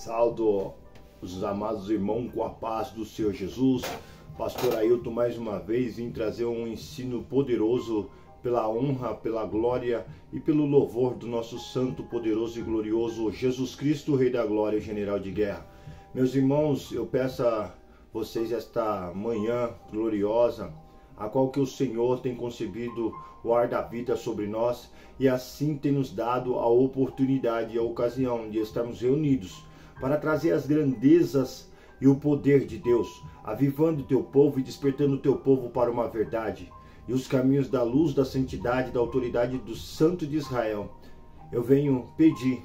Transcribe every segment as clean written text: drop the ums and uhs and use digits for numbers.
Saldo os amados irmãos com a paz do Senhor Jesus. Pastor Ailton mais uma vez vim trazer um ensino poderoso pela honra, pela glória e pelo louvor do nosso santo, poderoso e glorioso Jesus Cristo, Rei da Glória, General de Guerra. Meus irmãos, eu peço a vocês esta manhã gloriosa, a qual que o Senhor tem concebido o ar da vida sobre nós e assim tem nos dado a oportunidade e a ocasião de estarmos reunidos para trazer as grandezas e o poder de Deus, avivando o teu povo e despertando o teu povo para uma verdade e os caminhos da luz, da santidade, da autoridade do Santo de Israel. Eu venho pedir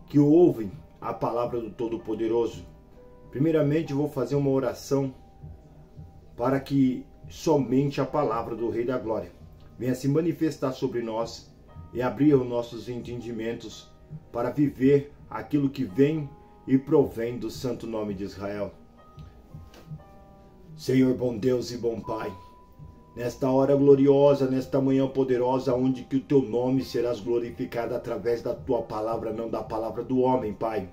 que ouvem a palavra do Todo-Poderoso. Primeiramente, eu vou fazer uma oração para que somente a palavra do Rei da Glória venha se manifestar sobre nós e abrir os nossos entendimentos para viver aquilo que vem e provém do santo nome de Israel. Senhor bom Deus e bom Pai, nesta hora gloriosa, nesta manhã poderosa, onde que o teu nome serás glorificado através da tua palavra, não da palavra do homem, Pai.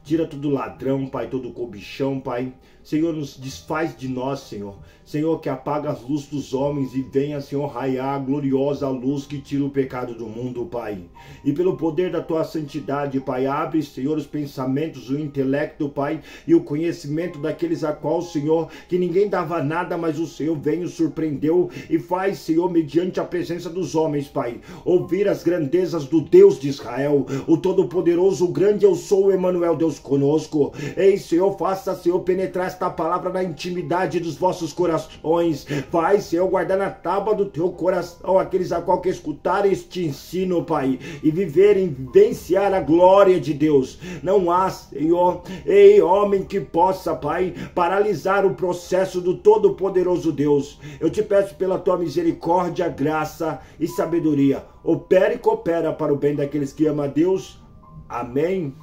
Tira todo ladrão, Pai, todo cobichão, Pai. Senhor, nos desfaz de nós, Senhor. Senhor, que apaga as luzes dos homens e venha, Senhor, raiar a gloriosa luz que tira o pecado do mundo, Pai. E pelo poder da tua santidade, Pai, abre, Senhor, os pensamentos, o intelecto, Pai, e o conhecimento daqueles a qual, Senhor, que ninguém dava nada, mas o Senhor veio, surpreendeu e faz, Senhor, mediante a presença dos homens, Pai, ouvir as grandezas do Deus de Israel, o Todo-Poderoso, o grande eu sou, Emmanuel, Deus conosco. Ei, Senhor, faça, Senhor, penetrar esta palavra na intimidade dos vossos corações. Vai, Senhor, guardar na tábua do teu coração aqueles a qual que escutarem este ensino, Pai, e viverem, vivenciar a glória de Deus. Não há, Senhor, ei, homem que possa, Pai, paralisar o processo do Todo-Poderoso Deus. Eu te peço pela tua misericórdia, graça e sabedoria. Opera e coopera para o bem daqueles que amam a Deus. Amém.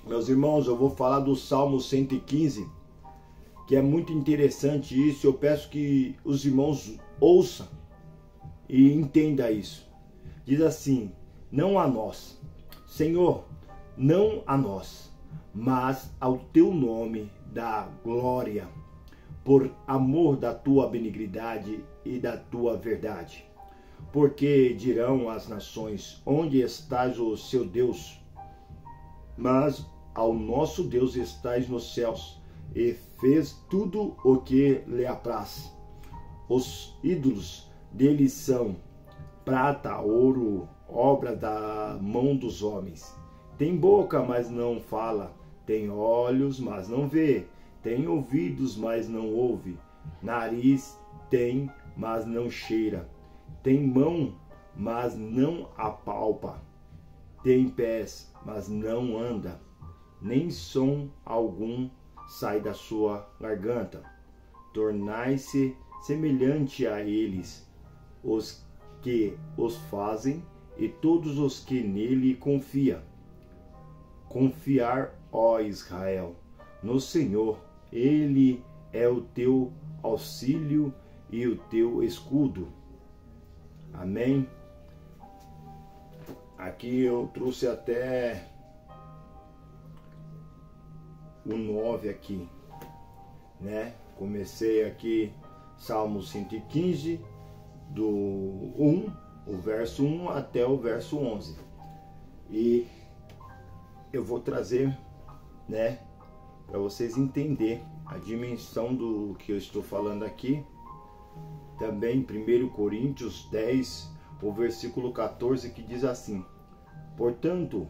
Meus irmãos, eu vou falar do Salmo 115, que é muito interessante isso. Eu peço que os irmãos ouçam e entendam isso. Diz assim: não a nós, Senhor, não a nós, mas ao teu nome dá glória, por amor da tua benignidade e da tua verdade. Porque dirão as nações: onde estás, o seu Deus? Mas ao nosso Deus estais nos céus, e fez tudo o que lhe apraz. Os ídolos dele são prata, ouro, obra da mão dos homens. Tem boca, mas não fala, tem olhos, mas não vê, tem ouvidos, mas não ouve, nariz tem, mas não cheira, tem mão, mas não apalpa, tem pés, mas não anda, nem som algum sai da sua garganta. Tornai-se semelhante a eles, os que os fazem e todos os que nele confiam. Confiar, ó Israel, no Senhor, ele é o teu auxílio e o teu escudo. Amém? Aqui eu trouxe até o 9 aqui, né? Comecei aqui Salmo 115 do 1, o verso 1 até o verso 11. E eu vou trazer, né, para vocês entenderem a dimensão do que eu estou falando aqui. Também 1 Coríntios 10, o versículo 14, que diz assim: portanto,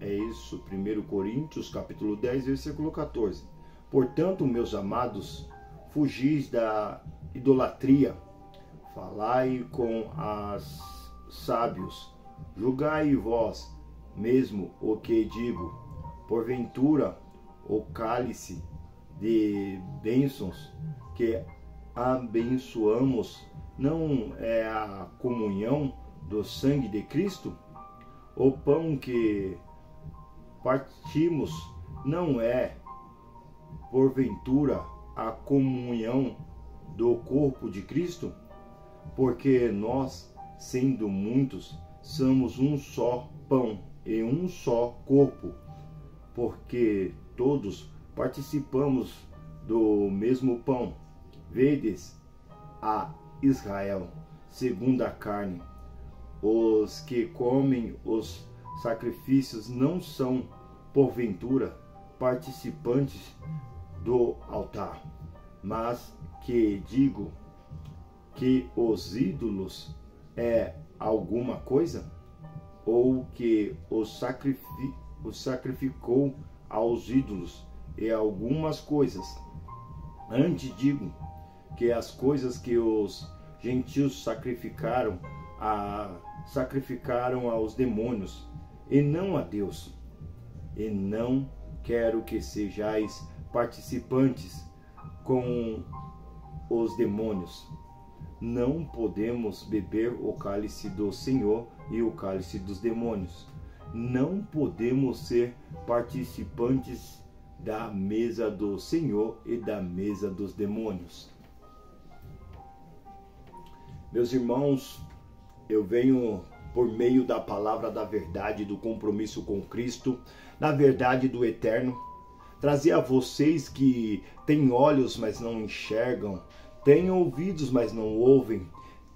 é isso, 1 Coríntios, capítulo 10, versículo 14. Portanto, meus amados, fugis da idolatria, falai com os sábios, julgai vós mesmo o que digo. Porventura, o cálice de bênçãos que abençoamos não é a comunhão do sangue de Cristo? O pão que partimos não é, porventura, a comunhão do corpo de Cristo? Porque nós, sendo muitos, somos um só pão e um só corpo, porque todos participamos do mesmo pão. Vedes a Israel, segundo a carne, os que comem os sacrifícios não são, porventura, participantes do altar, mas que digo que os ídolos é alguma coisa, ou que os sacrificou aos ídolos e algumas coisas. Antes digo que as coisas que os gentios sacrificaram aos demônios e não a Deus. E não quero que sejais participantes com os demônios. Não podemos beber o cálice do Senhor e o cálice dos demônios. Não podemos ser participantes da mesa do Senhor e da mesa dos demônios. Meus irmãos, eu venho por meio da palavra da verdade, do compromisso com Cristo, da verdade do eterno, trazer a vocês que têm olhos, mas não enxergam, têm ouvidos, mas não ouvem,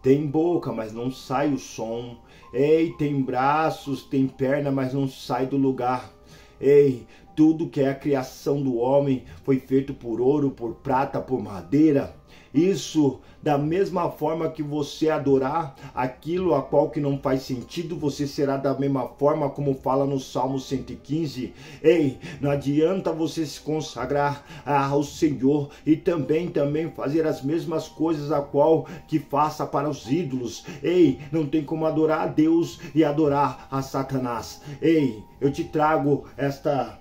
têm boca, mas não sai o som, ei, tem braços, tem perna, mas não sai do lugar. Ei, tudo que é a criação do homem foi feito por ouro, por prata, por madeira. Isso, da mesma forma que você adorar aquilo a qual que não faz sentido, você será da mesma forma como fala no Salmo 115. Ei, não adianta você se consagrar ao Senhor e também fazer as mesmas coisas a qual que faça para os ídolos. Ei, não tem como adorar a Deus e adorar a Satanás. Ei, eu te trago esta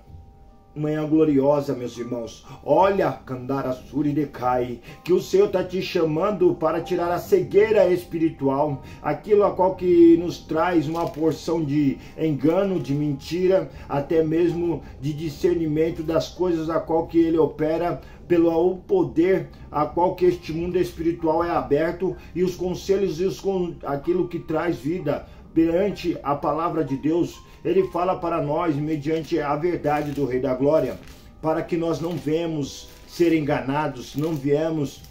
manhã gloriosa, meus irmãos. Olha, Kandara Suri Decai, que o Senhor está te chamando para tirar a cegueira espiritual, aquilo a qual que nos traz uma porção de engano, de mentira, até mesmo de discernimento das coisas a qual que ele opera, pelo poder a qual que este mundo espiritual é aberto, e os conselhos e aquilo que traz vida perante a palavra de Deus. Ele fala para nós mediante a verdade do Rei da Glória, para que nós não venhamos ser enganados, não viemos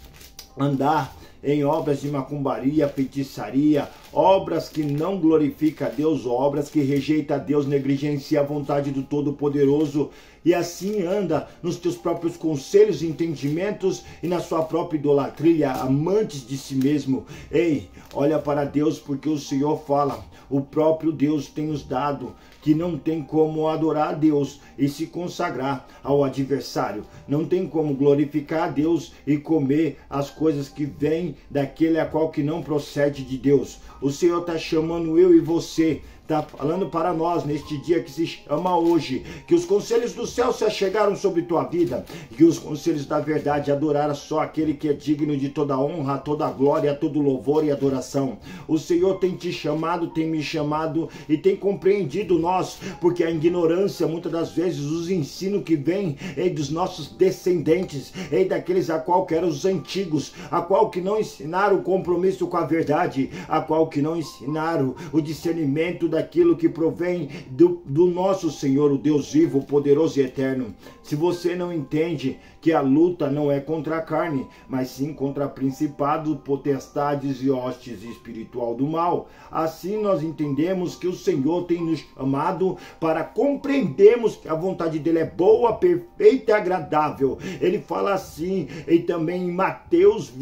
andar em obras de macumbaria, feitiçaria, obras que não glorificam a Deus, obras que rejeitam a Deus, negligencia a vontade do Todo-Poderoso, e assim anda nos teus próprios conselhos e entendimentos e na sua própria idolatria, amantes de si mesmo. Ei, olha para Deus, porque o Senhor fala, o próprio Deus tem nos dado, que não tem como adorar a Deus e se consagrar ao adversário. Não tem como glorificar a Deus e comer as coisas que vêm daquele a qual que não procede de Deus. O Senhor está chamando eu e você, está falando para nós neste dia que se chama hoje, que os conselhos do céu se achegaram sobre tua vida, que os conselhos da verdade adoraram só aquele que é digno de toda honra, toda glória, todo louvor e adoração. O Senhor tem te chamado, tem me chamado e tem compreendido nós, porque a ignorância, muitas das vezes, os ensinos que vêm dos nossos descendentes, daqueles a qual que eram os antigos, a qual que não ensinaram o compromisso com a verdade, a qual que não ensinaram o discernimento daquilo que provém do nosso Senhor, o Deus vivo, poderoso e eterno. Se você não entende que a luta não é contra a carne, mas sim contra principados, potestades e hostes espiritual do mal, assim nós entendemos que o Senhor tem nos chamado para compreendermos que a vontade dele é boa, perfeita e agradável. Ele fala assim, e também em Mateus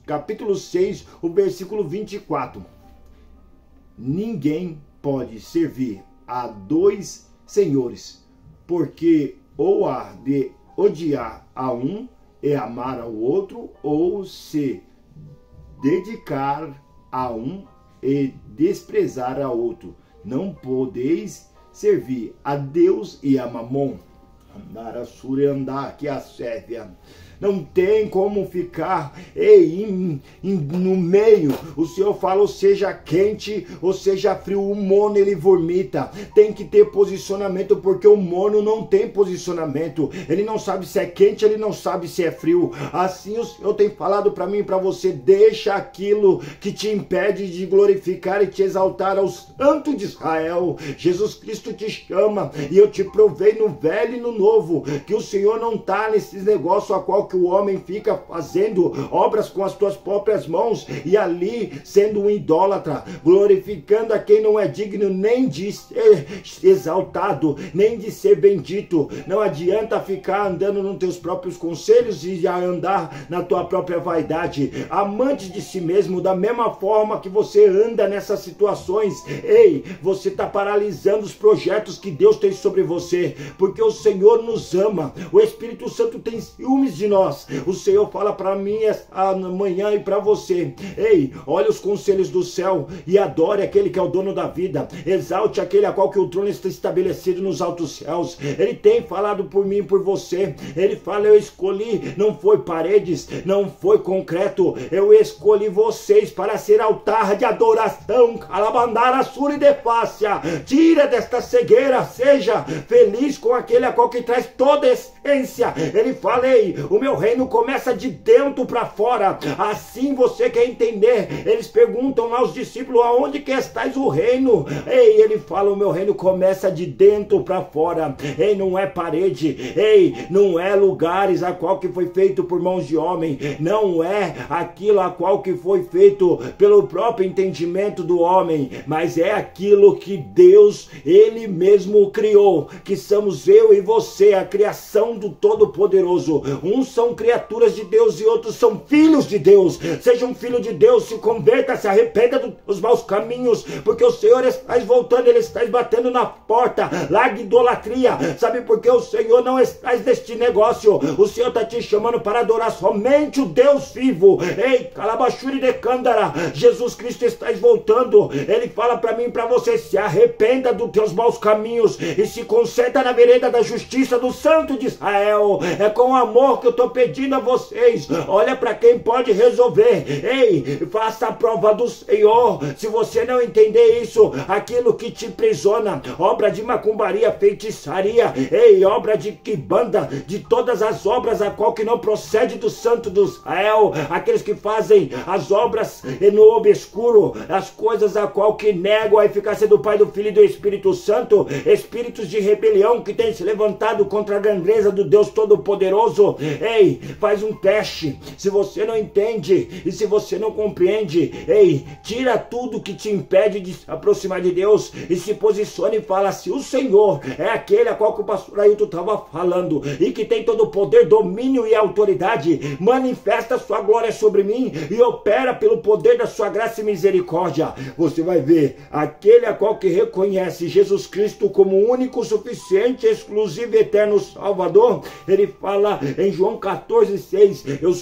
capítulo 6, o versículo 24. Ninguém pode servir a dois senhores, porque ou há de odiar a um e amar ao outro, ou se dedicar a um e desprezar a outro. Não podeis servir a Deus e a Mamon. não tem como ficar no meio. O Senhor fala, ou seja quente, ou seja frio, o mono ele vomita. Tem que ter posicionamento, porque o mono não tem posicionamento. Ele não sabe se é quente, ele não sabe se é frio. Assim o Senhor tem falado para mim e para você, deixa aquilo que te impede de glorificar e te exaltar ao Santo de Israel. Jesus Cristo te chama, e eu te provei no velho e no novo, que o Senhor não está nesses negócios a qual que o homem fica fazendo obras com as tuas próprias mãos, e ali sendo um idólatra, glorificando a quem não é digno nem de ser exaltado, nem de ser bendito. Não adianta ficar andando nos teus próprios conselhos e andar na tua própria vaidade, amante de si mesmo. Da mesma forma que você anda nessas situações, ei, você está paralisando os projetos que Deus tem sobre você, porque o Senhor nos ama. O Espírito Santo tem ciúmes de nós. O Senhor fala para mim esta manhã e para você, ei, olha os conselhos do céu e adore aquele que é o dono da vida, exalte aquele a qual que o trono está estabelecido nos altos céus. Ele tem falado por mim e por você. Ele fala, eu escolhi, não foi paredes, não foi concreto, eu escolhi vocês para ser altar de adoração. Calabandara suri de fácia, tira desta cegueira, seja feliz com aquele a qual que traz toda a essência. Ele fala, ei, o meu reino começa de dentro para fora. Assim você quer entender? Eles perguntam aos discípulos, aonde que estais o reino? Ei, ele fala, o meu reino começa de dentro para fora. Ei, não é parede, ei, não é lugares a qual que foi feito por mãos de homem, não é aquilo a qual que foi feito pelo próprio entendimento do homem, mas é aquilo que Deus, Ele mesmo criou, que somos eu e você, a criação do Todo-Poderoso. Uns são criaturas de Deus e outros são filhos de Deus. Seja um filho de Deus, se converta, se arrependa dos maus caminhos, porque o Senhor está voltando, Ele está batendo na porta. Larga idolatria. Sabe por que o Senhor não está neste negócio? O Senhor está te chamando para adorar somente o Deus vivo. Ei, calabachuri de cândara, Jesus Cristo está voltando. Ele fala para mim e para você, se arrependa dos teus maus caminhos e se conserta na vereda da justiça do Santo de Israel. É com amor que eu estou pedindo a vocês. Olha para quem pode resolver. Ei, faça a prova do Senhor. Se você não entender isso, aquilo que te aprisiona, obra de macumbaria, feitiçaria, ei, obra de quibanda, de todas as obras a qual que não procede do Santo do Israel, aqueles que fazem as obras no obscuro, as coisas a qual que negam a eficácia do Pai, do Filho e do Espírito Santo, espíritos de rebelião que têm se levantado contra a grandeza do Deus Todo-Poderoso. Ei, faz um teste. Se você não entende e se você não compreende, ei, tira tudo que te impede de se aproximar de Deus e se posicione e fala, se o Senhor é aquele a qual que o pastor Ailton estava falando e que tem todo o poder, domínio e autoridade, manifesta a sua glória sobre mim e opera pelo poder da sua graça e misericórdia. Você vai ver, aquele a qual que reconhece Jesus Cristo como único, suficiente, exclusivo e eterno Salvador, ele fala em João 14:6, eu sou